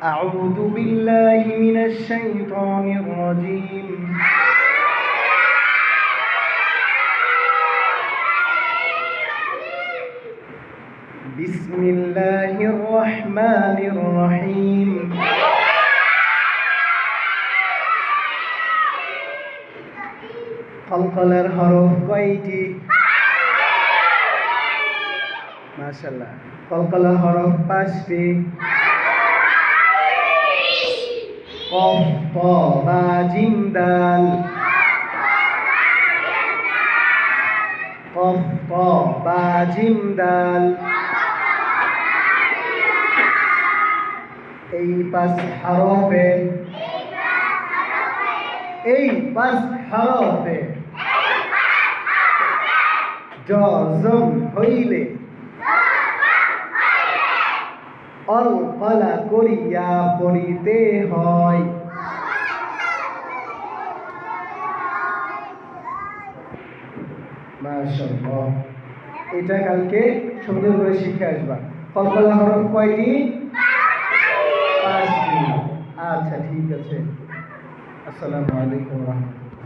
أعوذ بالله من الشيطان الرجيم بسم الله الرحمن الرحيم কলকলার হরফ কয়টি? মাশাআল্লাহ। কলকলার হরফ 5টি। কফ ত বা জিম দাল। কফ ত বা জিম দাল। এই 5 হরফে জজম হইলে কলকলা করিয়া পড়িতে হয়। মাশাআল্লাহ, এটা কালকে সুন্দর করে শিখে আসবা। কলকলা হরফ কয়টি? 5টি। আচ্ছা, ঠিক আছে। আসসালামু আলাইকুম ওয়া রাহমাতুল্লাহ।